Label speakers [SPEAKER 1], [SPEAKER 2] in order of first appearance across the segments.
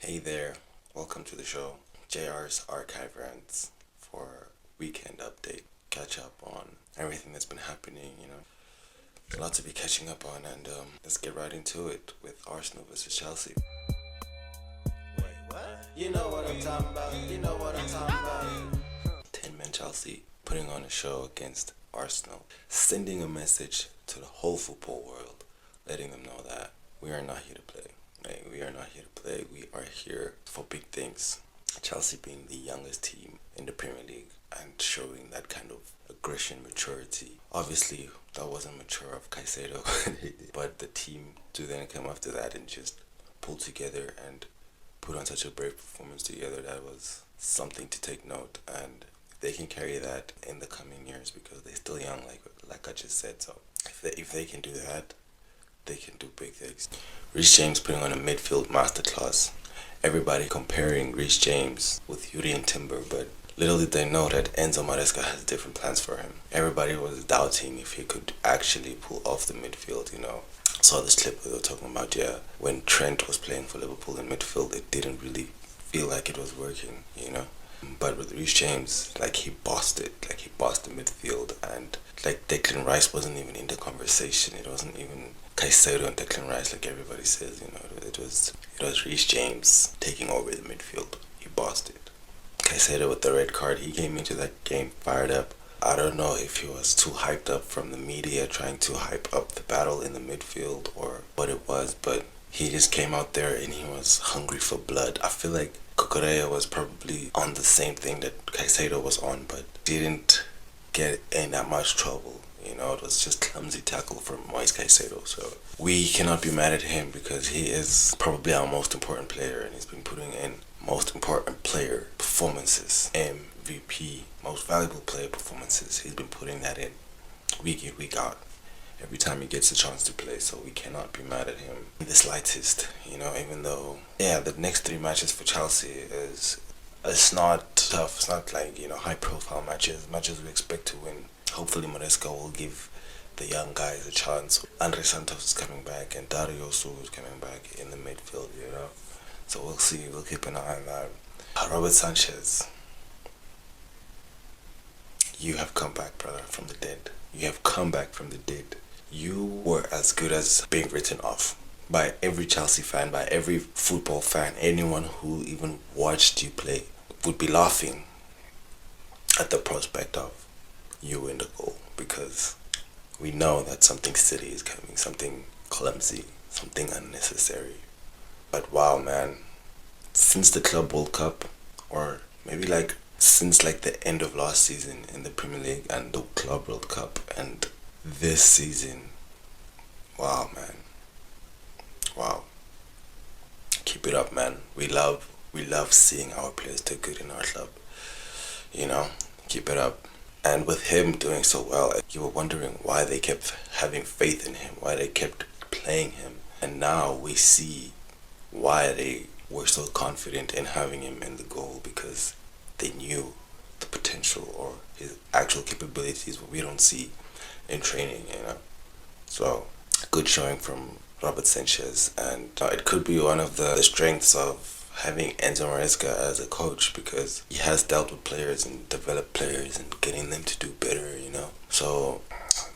[SPEAKER 1] Hey there, welcome to the show. JR's Archive Rants for weekend update. Catch up on everything that's been happening. A lot to be catching up on, and let's get right into it with Arsenal versus Chelsea. Wait, what? You know what I'm talking about. You know what I'm talking about. 10-man Chelsea putting on a show against Arsenal, sending a message to the whole football world, letting them know that we are not here to play. Right? We are not here to play. We are here for big things. Chelsea being the youngest team in the Premier League and showing that kind of aggression, maturity. Obviously, that wasn't mature of Caicedo, but the team to then come after that and just pull together and put on such a brave performance together, that was something to take note. And they can carry that in the coming years because they're still young, like I just said. So if they can do that, they can do big things. Reece James putting on a midfield masterclass. Everybody comparing Reece James with Yuri Timber, but little did they know that Enzo Maresca has different plans for him. Everybody was doubting if he could actually pull off the midfield. Saw this clip where they were talking about, when Trent was playing for Liverpool in midfield, it didn't really feel like it was working. But with Reece James, he bossed it. He bossed the midfield, and Declan Rice wasn't even in the conversation. It wasn't even Caicedo and Declan Rice like everybody says. It was Reece James taking over the midfield. He bossed it. Caicedo with the red card, he came into that game fired up. I don't know if he was too hyped up from the media trying to hype up the battle in the midfield or what it was, but he just came out there and he was hungry for blood. I feel like Cucurella was probably on the same thing that Caicedo was on, but didn't get in that much trouble. It was just clumsy tackle from Moise Caicedo. So we cannot be mad at him because he is probably our most important player and he's been putting in most important player performances, MVP, most valuable player performances. He's been putting that in week in, week out, every time he gets a chance to play, so we cannot be mad at him in the slightest, even though, the next 3 matches for Chelsea it's not tough, it's not high profile matches we expect to win. Hopefully Maresca will give the young guys a chance. Andre Santos is coming back and Dario Su is coming back in the midfield. So we'll see, we'll keep an eye on that. Robert Sanchez, you have come back, brother, from the dead. You have come back from the dead. You were as good as being written off by every Chelsea fan, by every football fan. Anyone who even watched you play would be laughing at the prospect of you in the goal, because we know that something silly is coming, something clumsy, something unnecessary. But wow, man, since the Club World Cup, or maybe since the end of last season in the Premier League and the Club World Cup and this season, wow, man, wow, keep it up, man. We love seeing our players do good in our club. Keep it up. And with him doing so well, you were wondering why they kept having faith in him, why they kept playing him, and now we see why they were so confident in having him in the goal, because they knew the potential or his actual capabilities, what we don't see in training. So, good showing from Robert Sanchez, and it could be one of the strengths of having Enzo Maresca as a coach, because he has dealt with players and developed players and getting them to do better. So,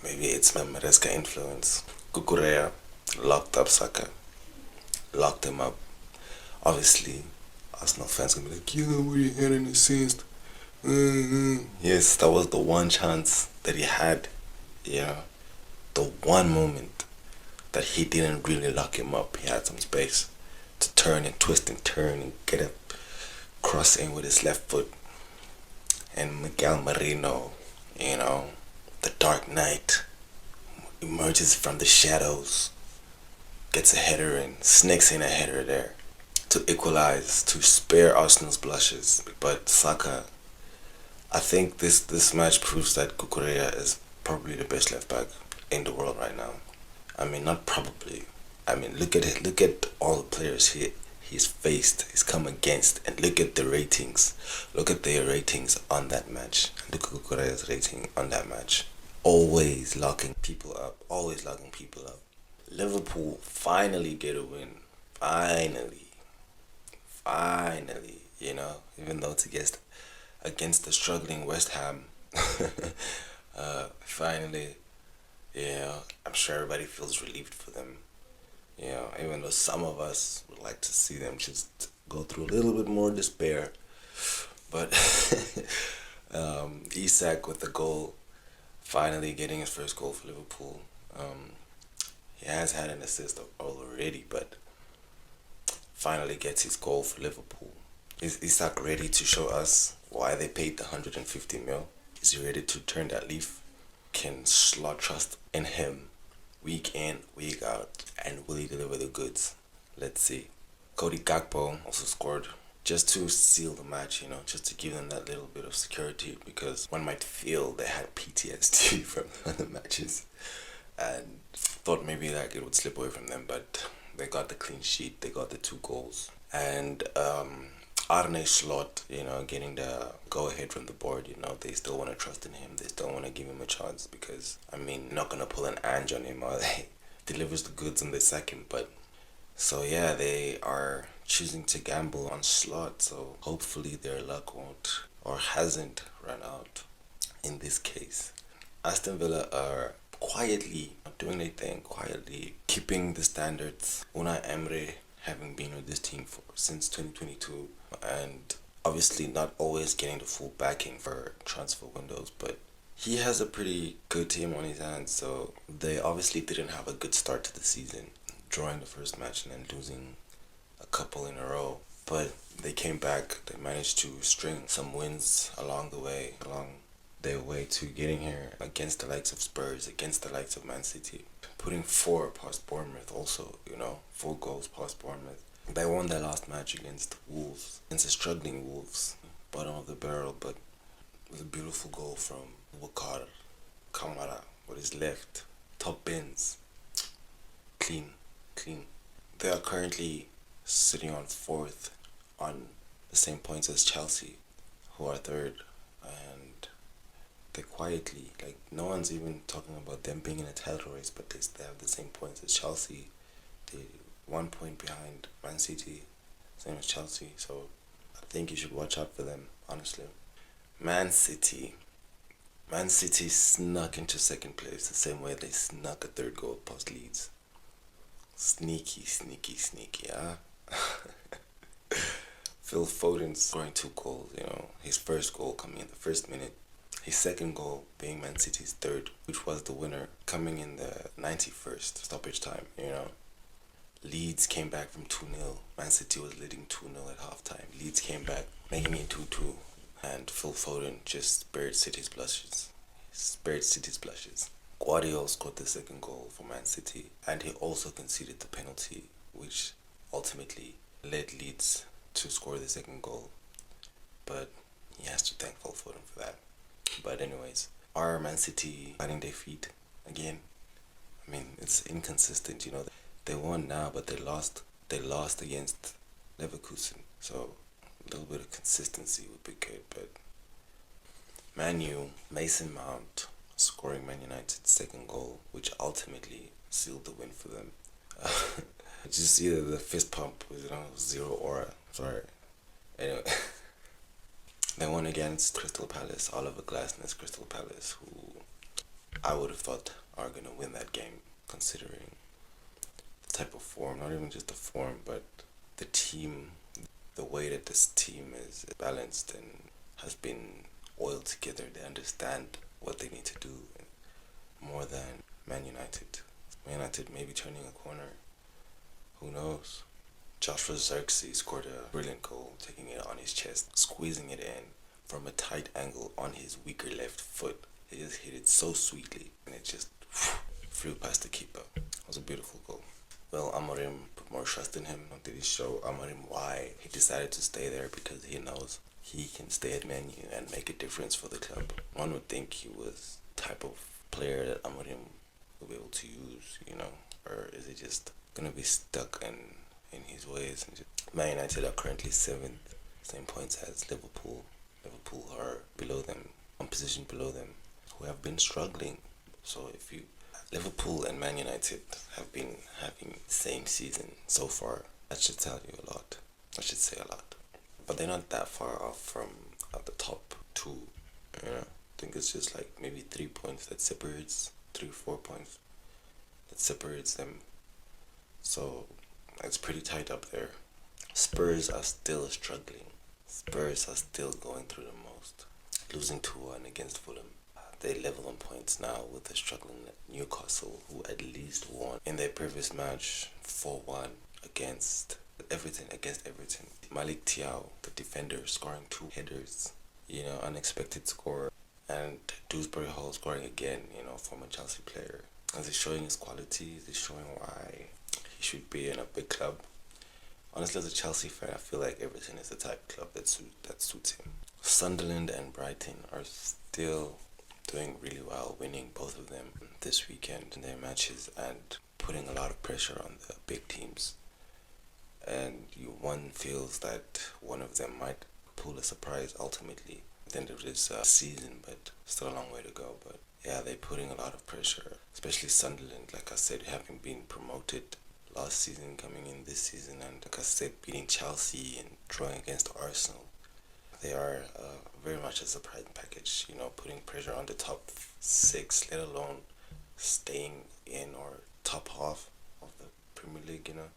[SPEAKER 1] maybe it's my Maresca influence. Cucurella locked up Saka, locked him up. Obviously, Arsenal fans gonna be like, what he had an assist. Yes, that was the one chance that he had, the one moment that he didn't really lock him up. He had some space to turn and twist and turn and get a cross in with his left foot. And Miguel Merino, the Dark Knight, emerges from the shadows, gets a header in, sneaks in a header there to equalize, to spare Arsenal's blushes. But Saka, I think this match proves that Cucurella is probably the best left back in the world right now. I mean, not probably. I mean, look at it. Look at all the players he's faced, he's come against, and look at the ratings. Look at their ratings on that match. Look at Cucurella's rating on that match. Always locking people up. Always locking people up. Liverpool finally get a win. Finally. finally, even though it's against the struggling West Ham, finally, I'm sure everybody feels relieved for them. Even though some of us would like to see them just go through a little bit more despair. But Isak with the goal, finally getting his first goal for Liverpool. He has had an assist already, but finally gets his goal for Liverpool. Is Isak ready to show us why they paid the 150 mil? Is he ready to turn that leaf? Can Slot trust in him week in, week out, and will he deliver the goods? Let's see. Cody Gakpo also scored just to seal the match, just to give them that little bit of security because one might feel they had PTSD from the matches and thought maybe like it would slip away from them, but they got the clean sheet, they got the 2 goals. And Arne Slot, getting the go ahead from the board, they still want to trust in him. They still want to give him a chance because, not going to pull an Ange on him or they delivers the goods and they sack him. But so, yeah, they are choosing to gamble on Slot. So hopefully their luck won't or hasn't run out in this case. Aston Villa are quietly doing their thing, quietly keeping the standards. Unai Emery having been with this team since 2022 and obviously not always getting the full backing for transfer windows, but he has a pretty good team on his hands. So they obviously didn't have a good start to the season, drawing the first match and then losing a couple in a row. But they came back, they managed to string some wins along their way to getting here against the likes of Spurs, against the likes of Man City, putting 4 past Bournemouth also, 4 goals past Bournemouth. They won their last match against Wolves, against the struggling Wolves, bottom of the barrel, but with a beautiful goal from Wakar Kamara with his left, top bins, clean. They are currently sitting on 4th on the same points as Chelsea, who are 3rd, and they quietly, like, no one's even talking about them being in a title race, but they have the same points as Chelsea. They 1 point behind Man City, same as Chelsea. So I think you should watch out for them, honestly. Man City snuck into second place the same way they snuck a 3rd goal past Leeds. Sneaky, huh? Phil Foden scoring 2 goals, his first goal coming in the first minute. His second goal being Man City's 3rd, which was the winner, coming in the 91st stoppage time, Leeds came back from 2-0. Man City was leading 2-0 at halftime. Leeds came back, making it 2-2. And Phil Foden just spared City's blushes. Guardiola scored the second goal for Man City, and he also conceded the penalty, which ultimately led Leeds to score the second goal. But he has to thank Phil Foden for that. But anyways, are Man City finding their feet again? It's inconsistent, They won now, but they lost. They lost against Leverkusen. So a little bit of consistency would be good. But Man U, Mason Mount scoring Man United's second goal, which ultimately sealed the win for them. Just either the fist pump was, zero aura. Sorry. Anyway. They won against Crystal Palace, Oliver Glasner's Crystal Palace, who I would have thought are going to win that game, considering the type of form, not even just the form, but the team, the way that this team is balanced and has been oiled together. They understand what they need to do more than Man United. Man United may be turning a corner. Who knows? Joshua Zirkzee scored a brilliant goal, taking it on his chest, squeezing it in from a tight angle on his weaker left foot. He just hit it so sweetly, and it just flew past the keeper. It was a beautiful goal. Well, Amorim put more trust in him. Did he show Amorim why he decided to stay there? Because he knows he can stay at Man U and make a difference for the club. One would think he was the type of player that Amorim will be able to use, or is he just going to be stuck in his ways? Man United are currently 7th, same points as Liverpool. Liverpool are below them, one position below them, who have been struggling. So Liverpool and Man United have been having the same season so far, that should tell you a lot. That should say a lot. But they're not that far off from the top two. You know, I think it's just like maybe 3 points that separates, 4 points that separates them. So it's pretty tight up there. Spurs are still struggling. Spurs are still going through the most. Losing 2-1 against Fulham. They level on points now with the struggling Newcastle, who at least won in their previous match 4-1 against Everton. Malik Thiaw, the defender, scoring 2 headers. You know, unexpected score. And Dewsbury Hall scoring again, you know, former Chelsea player. Is he showing his qualities? Is he showing why he should be in a big club? Honestly, as a Chelsea fan, I feel like Everton is the type of club that suits him. Sunderland and Brighton are still doing really well, winning both of them this weekend in their matches and putting a lot of pressure on the big teams. And one feels that one of them might pull a surprise ultimately at the end of this season, but still a long way to go. But yeah, they're putting a lot of pressure, especially Sunderland, like I said, having been promoted last season, coming in this season, and like I said, beating Chelsea and drawing against Arsenal. They are very much a surprising package, you know, putting pressure on the top 6, let alone staying in or top half of the Premier League, you know.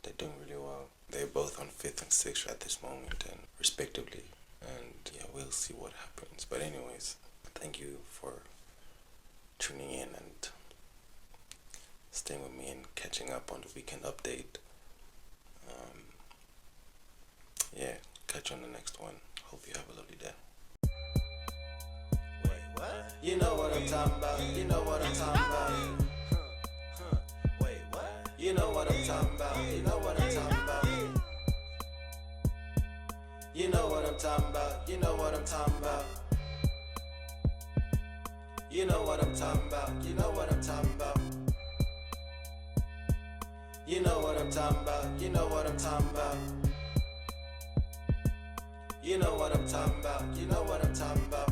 [SPEAKER 1] They're doing really well. They're both on 5th and 6th at this moment, and respectively. And yeah, we'll see what happens. But anyways, thank you for tuning in and staying with me and catching up on the weekend update. Yeah, catch you on the next one. Hope you have a lovely day.
[SPEAKER 2] Wait, what? You know what I'm talking about. You know what I'm talking about. Wait, what? You know what I'm talking about. You know what I'm talking about. You know what I'm talking about. You know what I'm talking about. You know what I'm talking about. You know what I'm talking about. You know what I'm talking about. You know what I'm talking about. You know what I'm talking about. You know what I'm talking about.